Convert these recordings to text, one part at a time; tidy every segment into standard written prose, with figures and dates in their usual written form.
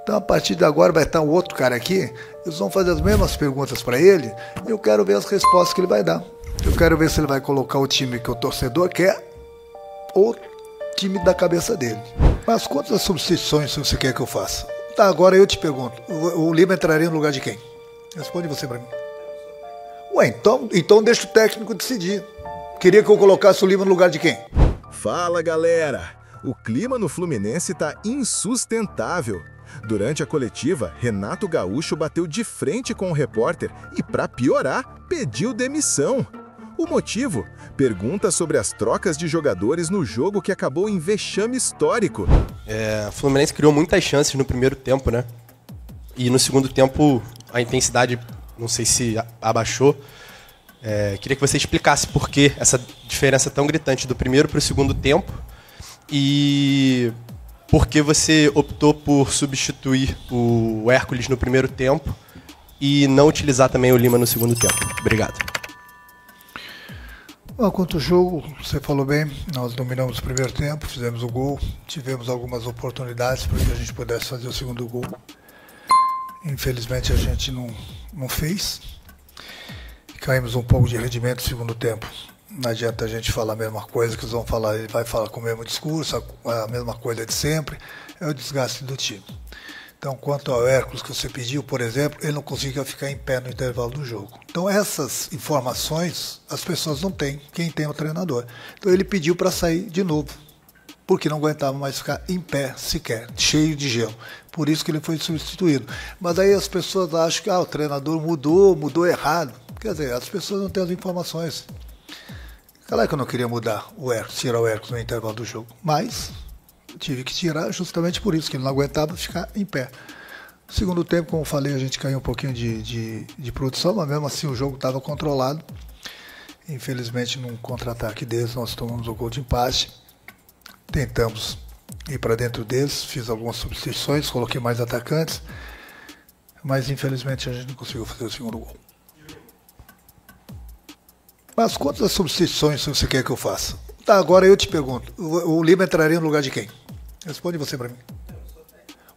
Então, a partir de agora, vai estar um outro cara aqui, eles vão fazer as mesmas perguntas para ele, e eu quero ver as respostas que ele vai dar. Eu quero ver se ele vai colocar o time que o torcedor quer, ou o time da cabeça dele. Mas quantas substituições você quer que eu faça? Tá, agora eu te pergunto, o Lima entraria no lugar de quem? Responde você para mim. Ué, então deixa o técnico decidir. Queria que eu colocasse o Lima no lugar de quem? Fala, galera! O clima no Fluminense tá insustentável. Durante a coletiva, Renato Gaúcho bateu de frente com o repórter e, para piorar, pediu demissão. O motivo? Pergunta sobre as trocas de jogadores no jogo que acabou em vexame histórico. O Fluminense criou muitas chances no primeiro tempo, né? E no segundo tempo a intensidade, não sei se abaixou. Queria que você explicasse por que essa diferença tão gritante do primeiro para o segundo tempo e por que você optou por substituir o Hércules no primeiro tempo e não utilizar também o Lima no segundo tempo. Obrigado. Bom, quanto ao jogo, você falou bem, nós dominamos o primeiro tempo, fizemos o gol, tivemos algumas oportunidades para que a gente pudesse fazer o segundo gol. Infelizmente a gente não fez. Caímos um pouco de rendimento no segundo tempo. Não adianta a gente falar a mesma coisa que eles vão falar, ele vai falar com o mesmo discurso, a mesma coisa de sempre, é o desgaste do time. Então, quanto ao Hércules que você pediu, por exemplo, ele não conseguia ficar em pé no intervalo do jogo. Então, essas informações as pessoas não têm, quem tem é o treinador. Então, ele pediu para sair de novo, porque não aguentava mais ficar em pé sequer, cheio de gelo. Por isso que ele foi substituído. Mas aí as pessoas acham que o treinador mudou errado. Quer dizer, as pessoas não têm as informações. Claro que eu não queria mudar o Hércules, tirar o Hércules no intervalo do jogo, mas tive que tirar justamente por isso, que ele não aguentava ficar em pé. No segundo tempo, como eu falei, a gente caiu um pouquinho de produção, mas mesmo assim o jogo estava controlado. Infelizmente, num contra-ataque deles, nós tomamos o gol de empate. Tentamos ir para dentro deles, fiz algumas substituições, coloquei mais atacantes, mas infelizmente a gente não conseguiu fazer o segundo gol. Mas quantas substituições você quer que eu faça? Tá, agora eu te pergunto, o Lima entraria no lugar de quem? Responde você para mim.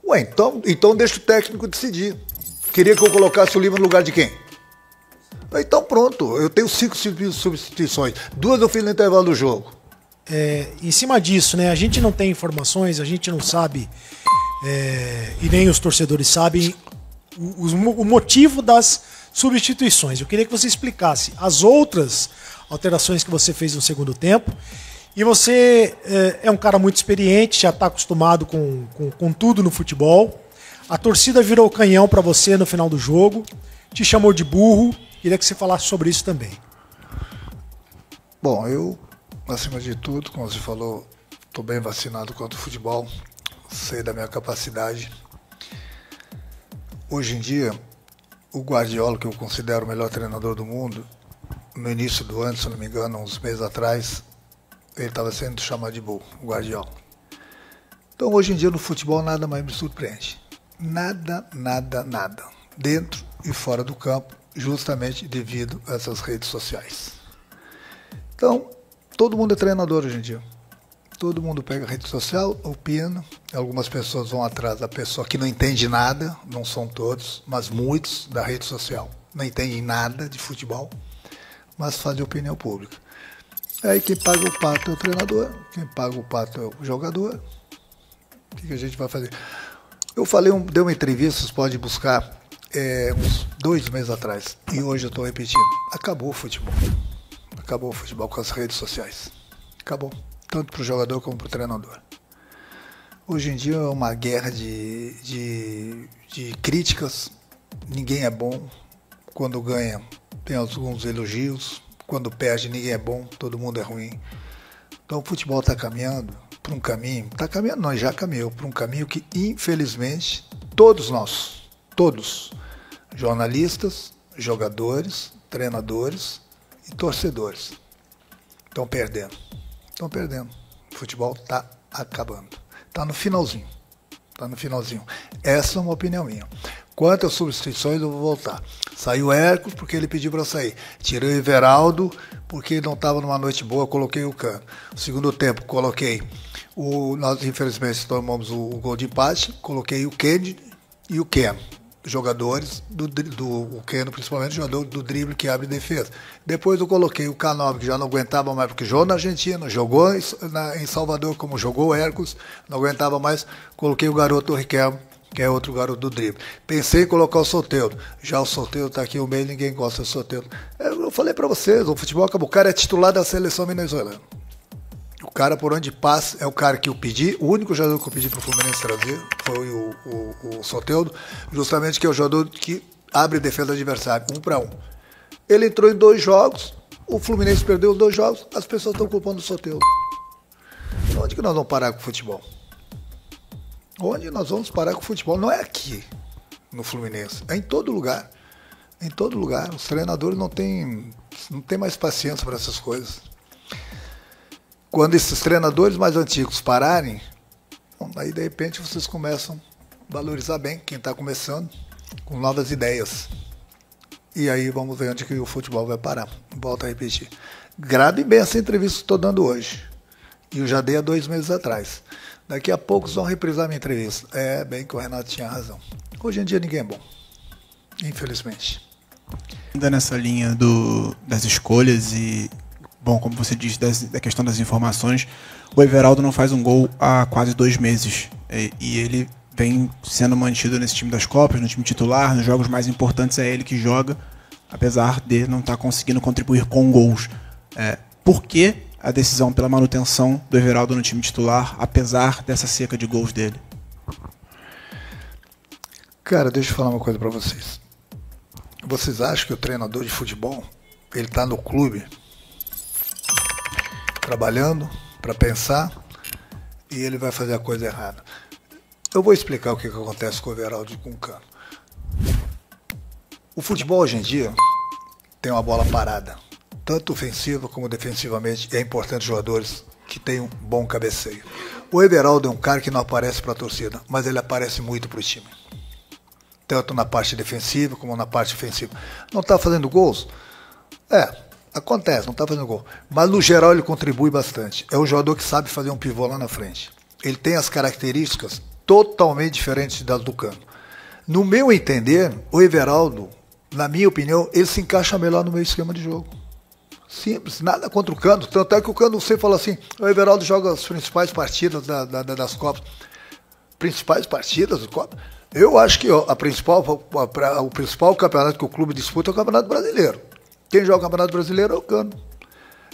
Ué, então deixa o técnico decidir. Queria que eu colocasse o Lima no lugar de quem? Então pronto, eu tenho 5 substituições, 2 eu fiz no intervalo do jogo. Em cima disso, né, a gente não tem informações, a gente não sabe, e nem os torcedores sabem o motivo das substituições. Eu queria que você explicasse as outras alterações que você fez no segundo tempo. E você é um cara muito experiente, já está acostumado com tudo no futebol. A torcida virou canhão para você no final do jogo, te chamou de burro. Queria que você falasse sobre isso também. Bom, eu, acima de tudo, como você falou, estou bem vacinado contra o futebol, sei da minha capacidade. Hoje em dia, o Guardiola, que eu considero o melhor treinador do mundo, no início do ano, se não me engano, uns meses atrás, ele estava sendo chamado de burro, o Guardiola. Então, hoje em dia, no futebol, nada mais me surpreende. Nada. Dentro e fora do campo, justamente devido a essas redes sociais. Então, todo mundo é treinador hoje em dia. Todo mundo pega a rede social, opina. Algumas pessoas vão atrás da pessoa que não entende nada, não são todos, mas muitos da rede social não entendem nada de futebol, mas fazem opinião pública. Aí quem paga o pato é o treinador, quem paga o pato é o jogador. O que a gente vai fazer? Eu dei uma entrevista, vocês podem buscar, uns 2 meses atrás, e hoje eu estou repetindo. Acabou o futebol. Acabou o futebol com as redes sociais. Acabou. Tanto para o jogador como para o treinador. Hoje em dia é uma guerra de críticas. Ninguém é bom. Quando ganha, tem alguns elogios. Quando perde, ninguém é bom. Todo mundo é ruim. Então o futebol está caminhando para um caminho. Está caminhando, não, já caminhou para um caminho que, infelizmente, todos nós, jornalistas, jogadores, treinadores e torcedores, estão perdendo. O futebol está acabando. Está no finalzinho. Essa é uma opinião minha. Quanto às substituições, eu vou voltar. Saiu o Hércules porque ele pediu para sair. Tirei o Everaldo porque ele não estava numa noite boa, coloquei o Cano. No segundo tempo, coloquei nós infelizmente tomamos o gol de empate, coloquei o Kennedy, e o Keno. Jogadores o Keno, principalmente, jogador do drible que abre defesa. Depois eu coloquei o Canóbio, que já não aguentava mais, porque jogou na Argentina, jogou em Salvador, como jogou o Hércules, não aguentava mais. Coloquei o garoto Riquelme, que é outro garoto do drible. Pensei em colocar o Soteldo. Já o Soteldo está aqui no meio, ninguém gosta do Soteldo. Eu falei para vocês, o futebol acabou. O cara é titular da seleção venezuelana. O cara, por onde passa, é o cara que eu pedi. O único jogador que eu pedi para o Fluminense trazer foi o Soteldo, justamente que é o jogador que abre defesa do adversário, 1 para 1. Ele entrou em 2 jogos, o Fluminense perdeu os 2 jogos, as pessoas estão culpando o Soteldo. Onde que nós vamos parar com o futebol? Onde nós vamos parar com o futebol? Não é aqui, no Fluminense, é em todo lugar. Em todo lugar. Os treinadores não têm mais paciência para essas coisas. Quando esses treinadores mais antigos pararem, aí de repente vocês começam a valorizar bem quem está começando, com novas ideias. E aí vamos ver onde que o futebol vai parar. Volto a repetir. Gravem bem essa entrevista que estou dando hoje. E eu já dei há 2 meses atrás. Daqui a pouco vão reprisar minha entrevista. É, bem que o Renato tinha razão. Hoje em dia ninguém é bom. Infelizmente. Ainda nessa linha das escolhas e... Bom, como você disse, da questão das informações, o Everaldo não faz um gol há quase 2 meses. E ele vem sendo mantido nesse time das Copas, no time titular, nos jogos mais importantes é ele que joga, apesar de não estar conseguindo contribuir com gols. Por que a decisão pela manutenção do Everaldo no time titular, apesar dessa seca de gols dele? Cara, deixa eu falar uma coisa para vocês. Vocês acham que o treinador de futebol, ele está no clube trabalhando para pensar e ele vai fazer a coisa errada? Eu vou explicar o que acontece com o Everaldo e com o Cano. O futebol hoje em dia tem uma bola parada, tanto ofensiva como defensivamente. É importante jogadores que tenham um bom cabeceio. O Everaldo é um cara que não aparece para a torcida, mas ele aparece muito para o time, tanto na parte defensiva como na parte ofensiva. Não está fazendo gols? Acontece, não está fazendo gol. Mas no geral ele contribui bastante. É um jogador que sabe fazer um pivô lá na frente. Ele tem as características totalmente diferentes das do Cano. No meu entender, o Everaldo, na minha opinião, ele se encaixa melhor no meu esquema de jogo. Simples, nada contra o Cano. Tanto é que o Cano, você fala assim, o Everaldo joga as principais partidas das Copas. Principais partidas das Copas? Eu acho que o principal campeonato que o clube disputa é o Campeonato Brasileiro. Quem joga o Campeonato Brasileiro é o Cano.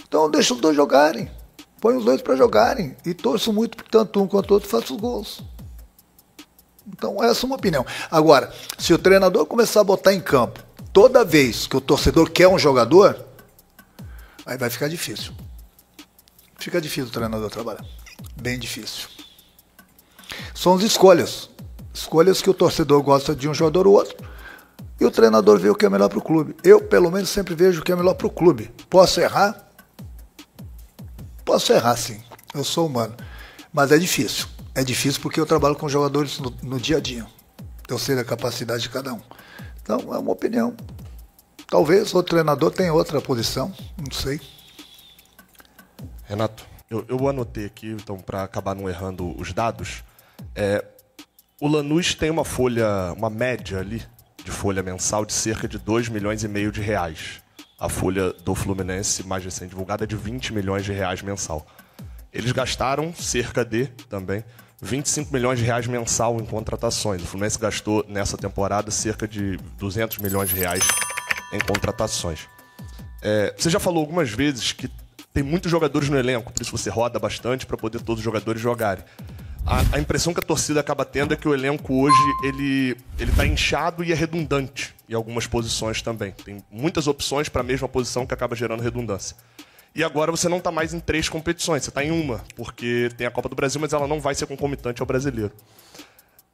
Então deixa os dois jogarem. Põe os dois para jogarem. E torço muito que tanto um quanto o outro façam os gols. Então essa é uma opinião. Agora, se o treinador começar a botar em campo toda vez que o torcedor quer um jogador, aí vai ficar difícil. Fica difícil o treinador trabalhar. Bem difícil. São as escolhas. Escolhas que o torcedor gosta de um jogador ou outro. E o treinador vê o que é melhor para o clube. Eu, pelo menos, sempre vejo o que é melhor para o clube. Posso errar? Posso errar, sim. Eu sou humano. Mas é difícil. É difícil porque eu trabalho com jogadores no dia a dia. Eu sei da capacidade de cada um. Então, é uma opinião. Talvez outro treinador tenha outra posição. Não sei. Renato, eu anotei aqui, então, para acabar não errando os dados. O Lanús tem uma média ali, de folha mensal de cerca de 2,5 milhões de reais. A folha do Fluminense, mais recente divulgada, é de 20 milhões de reais mensal. Eles gastaram cerca de, também, 25 milhões de reais mensal em contratações. O Fluminense gastou, nessa temporada, cerca de 200 milhões de reais em contratações. Você já falou algumas vezes que tem muitos jogadores no elenco, por isso você roda bastante para poder todos os jogadores jogarem. A impressão que a torcida acaba tendo é que o elenco hoje ele está inchado e é redundante em algumas posições também. Tem muitas opções para a mesma posição que acaba gerando redundância. E agora você não está mais em 3 competições, você está em uma, porque tem a Copa do Brasil, mas ela não vai ser concomitante ao Brasileiro.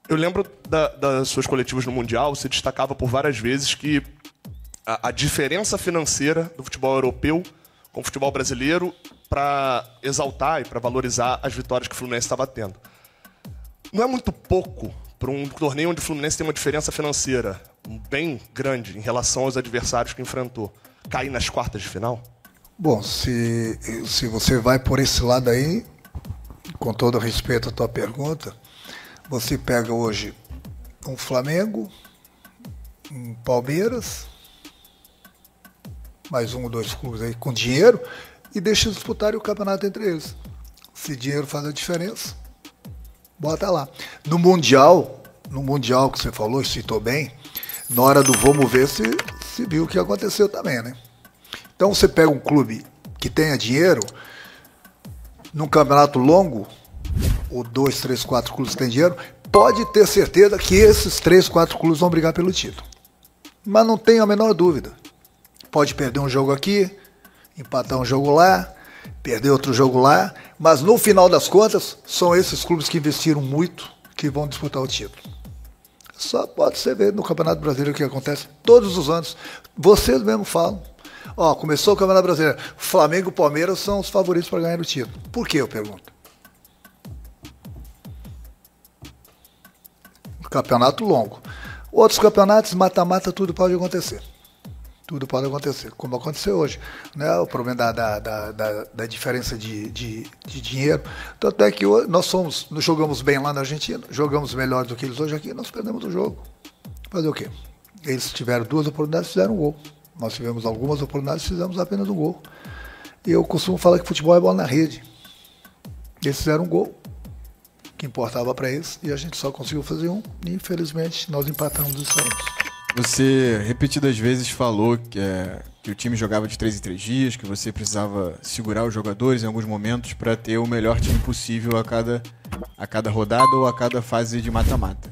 Eu lembro das suas coletivas no Mundial, você destacava por várias vezes que a diferença financeira do futebol europeu com o futebol brasileiro para exaltar e para valorizar as vitórias que o Fluminense estava tendo. Não é muito pouco para um torneio onde o Fluminense tem uma diferença financeira bem grande em relação aos adversários que enfrentou, cair nas quartas de final? Bom, se você vai por esse lado aí, com todo respeito à tua pergunta, você pega hoje um Flamengo, um Palmeiras, mais um ou dois clubes aí com dinheiro e deixa disputarem o campeonato entre eles. Se dinheiro faz a diferença, bota lá. No Mundial que você falou, citou bem, na hora do vamos ver se viu o que aconteceu também, né? Então você pega um clube que tenha dinheiro, num campeonato longo, ou 2, 3, 4 clubes que têm dinheiro, pode ter certeza que esses 3, 4 clubes vão brigar pelo título. Mas não tenho a menor dúvida. Pode perder um jogo aqui, empatar um jogo lá, perder outro jogo lá, mas no final das contas, são esses clubes que investiram muito que vão disputar o título. Só pode ser ver no Campeonato Brasileiro o que acontece todos os anos. Vocês mesmos falam. Ó, começou o Campeonato Brasileiro. Flamengo e Palmeiras são os favoritos para ganhar o título. Por que, eu pergunto? Campeonato longo. Outros campeonatos, mata-mata, tudo pode acontecer. Tudo pode acontecer, como aconteceu hoje. Né? O problema da diferença de dinheiro. Tanto é que hoje nós jogamos bem lá na Argentina, jogamos melhor do que eles hoje aqui, nós perdemos o jogo. Fazer o quê? Eles tiveram 2 oportunidades e fizeram um gol. Nós tivemos algumas oportunidades e fizemos apenas um gol. E eu costumo falar que futebol é bola na rede. Eles fizeram um gol, que importava para eles, e a gente só conseguiu fazer um. E infelizmente nós empatamos e saímos. Você repetidas vezes falou que o time jogava de 3 em 3 dias, que você precisava segurar os jogadores em alguns momentos para ter o melhor time possível a cada rodada ou a cada fase de mata-mata.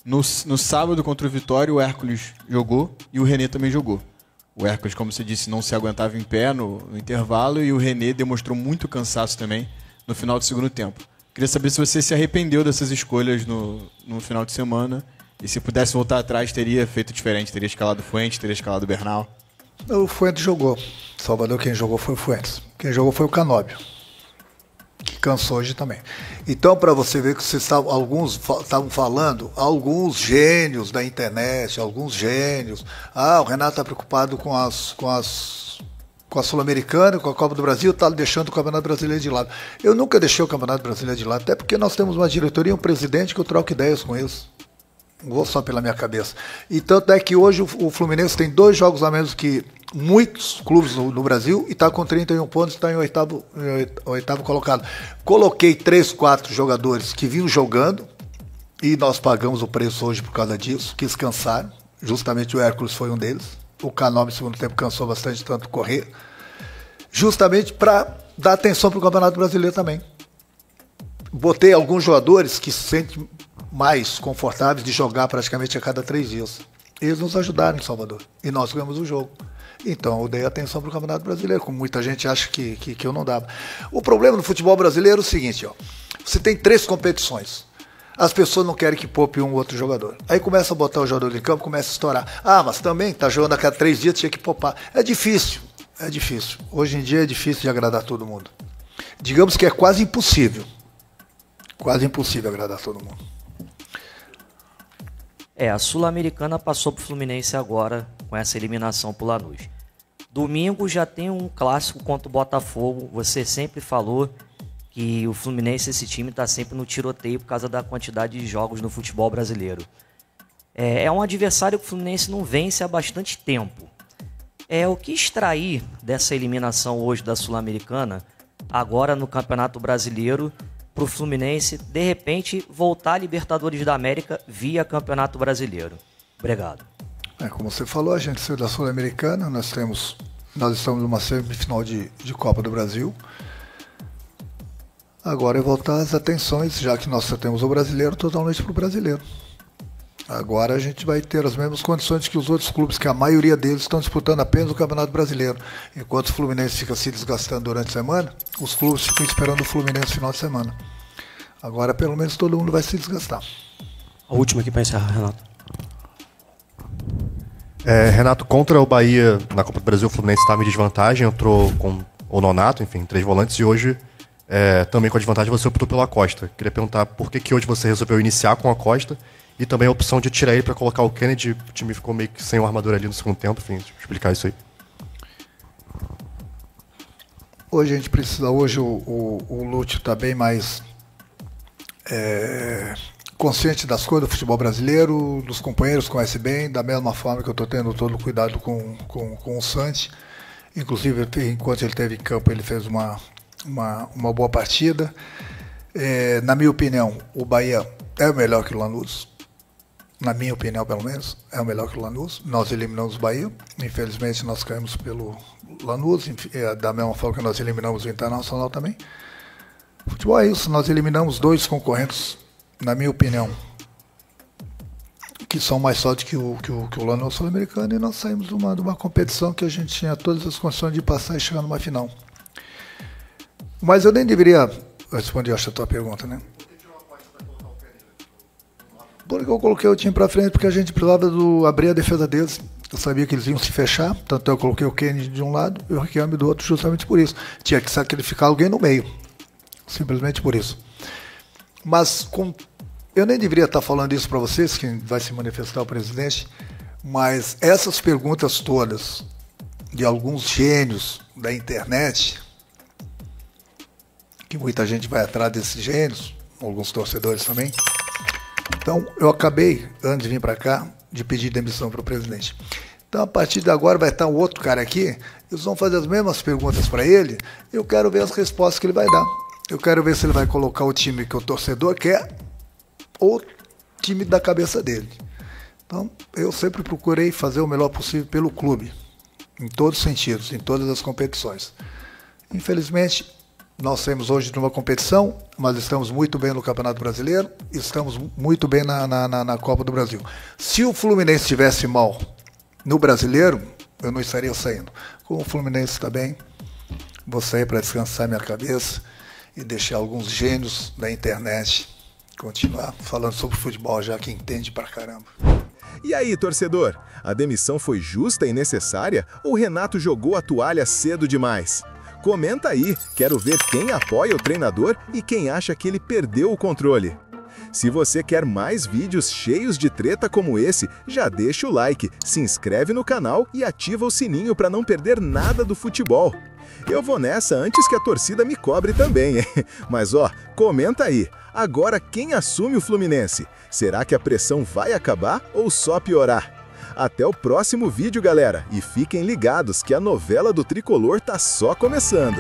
No sábado contra o Vitória, o Hércules jogou e o René também jogou. O Hércules, como você disse, não se aguentava em pé no intervalo e o René demonstrou muito cansaço também no final do segundo tempo. Queria saber se você se arrependeu dessas escolhas no final de semana. E se pudesse voltar atrás, teria feito diferente? Teria escalado o Fuentes, teria escalado o Bernal? O Fuentes jogou. Salvador, quem jogou foi o Fuentes. Quem jogou foi o Canóbio, que cansou hoje também. Então, para você ver que alguns estavam falando, alguns gênios da internet, alguns gênios. O Renato está preocupado com a Sul-Americana, com a Copa do Brasil, está deixando o Campeonato Brasileiro de lado. Eu nunca deixei o Campeonato Brasileiro de lado, até porque nós temos uma diretoria e um presidente que eu troco ideias com eles. Não vou só pela minha cabeça. E tanto é que hoje o Fluminense tem 2 jogos a menos que muitos clubes no Brasil e está com 31 pontos e está em oitavo colocado. Coloquei 3, 4 jogadores que vinham jogando e nós pagamos o preço hoje por causa disso, que descansaram. Justamente o Hércules foi um deles. O Canóbio, no segundo tempo, cansou bastante, tanto correr. Justamente para dar atenção para o Campeonato Brasileiro também. Botei alguns jogadores que se sentem mais confortáveis de jogar praticamente a cada 3 dias. Eles nos ajudaram em Salvador. E nós ganhamos o jogo. Então eu dei atenção para o Campeonato Brasileiro, como muita gente acha que eu não dava. O problema no futebol brasileiro é o seguinte, ó. Você tem 3 competições. As pessoas não querem que poupe um ou outro jogador. Aí começa a botar o jogador em campo, começa a estourar. Mas também tá jogando a cada 3 dias, tinha que poupar. É difícil. Hoje em dia é difícil de agradar todo mundo. Digamos que é quase impossível. Quase impossível agradar todo mundo. A Sul-Americana passou pro Fluminense agora com essa eliminação pro Lanús. Domingo já tem um clássico contra o Botafogo. Você sempre falou que o Fluminense, esse time, está sempre no tiroteio por causa da quantidade de jogos no futebol brasileiro. É um adversário que o Fluminense não vence há bastante tempo. O que extrair dessa eliminação hoje da Sul-Americana, agora no Campeonato Brasileiro, para o Fluminense, de repente, voltar à Libertadores da América via Campeonato Brasileiro? Obrigado. Como você falou, a gente saiu da Sul-Americana, nós estamos numa semifinal de Copa do Brasil. Agora é voltar as atenções, já que nós só temos o brasileiro, totalmente para o brasileiro. Agora a gente vai ter as mesmas condições que os outros clubes, que a maioria deles estão disputando apenas o Campeonato Brasileiro. Enquanto o Fluminense fica se desgastando durante a semana, os clubes ficam esperando o Fluminense no final de semana. Agora, pelo menos, todo mundo vai se desgastar. A última aqui para encerrar, Renato. Renato, contra o Bahia na Copa do Brasil, o Fluminense estava em desvantagem, entrou com o Nonato, enfim, 3 volantes, e hoje, também com a desvantagem, você optou pela Costa. Queria perguntar por que hoje você resolveu iniciar com a Costa e também a opção de tirar ele para colocar o Kennedy. O time ficou meio que sem o armador ali no segundo tempo, enfim, explicar isso aí. Hoje a gente precisa, o Lúcio está bem mais consciente das coisas do futebol brasileiro, dos companheiros conhece bem, da mesma forma que eu estou tendo todo o cuidado com o Santi. Inclusive, enquanto ele esteve em campo, ele fez uma boa partida. Na minha opinião, o Bahia é melhor que o Lanús. Na minha opinião, pelo menos, é o melhor que o Lanús. Nós eliminamos o Bahia. Infelizmente, nós caímos pelo Lanús, da mesma forma que nós eliminamos o Internacional também. O futebol é isso, nós eliminamos 2 concorrentes, na minha opinião, que são mais fortes que o Lanús Sul-Americano, e nós saímos de uma competição que a gente tinha todas as condições de passar e chegar numa final. Mas eu nem deveria responder, acho, a tua pergunta, né? Porque eu coloquei o time para frente, porque a gente precisava abrir a defesa deles. Eu sabia que eles iam se fechar, tanto eu coloquei o Kenny de um lado e o Riquelme do outro, justamente por isso. Tinha que sacrificar alguém no meio, simplesmente por isso. Mas eu nem deveria estar falando isso para vocês, que vai se manifestar o presidente, mas essas perguntas todas de alguns gênios da internet, que muita gente vai atrás desses gênios, alguns torcedores também. Então, eu acabei, antes de vir para cá, de pedir demissão para o presidente. Então, a partir de agora, vai estar um outro cara aqui, eles vão fazer as mesmas perguntas para ele, eu quero ver as respostas que ele vai dar. Eu quero ver se ele vai colocar o time que o torcedor quer ou o time da cabeça dele. Então, eu sempre procurei fazer o melhor possível pelo clube, em todos os sentidos, em todas as competições. Infelizmente, nós saímos hoje de uma competição, mas estamos muito bem no Campeonato Brasileiro, estamos muito bem na Copa do Brasil. Se o Fluminense estivesse mal no Brasileiro, eu não estaria saindo. Como o Fluminense está bem, vou sair para descansar minha cabeça e deixar alguns gênios da internet continuar falando sobre futebol, já que entende pra caramba. E aí, torcedor? A demissão foi justa e necessária ou Renato jogou a toalha cedo demais? Comenta aí, quero ver quem apoia o treinador e quem acha que ele perdeu o controle. Se você quer mais vídeos cheios de treta como esse, já deixa o like, se inscreve no canal e ativa o sininho para não perder nada do futebol. Eu vou nessa antes que a torcida me cobre também, hein? Mas ó, comenta aí, agora quem assume o Fluminense? Será que a pressão vai acabar ou só piorar? Até o próximo vídeo, galera, e fiquem ligados que a novela do Tricolor tá só começando.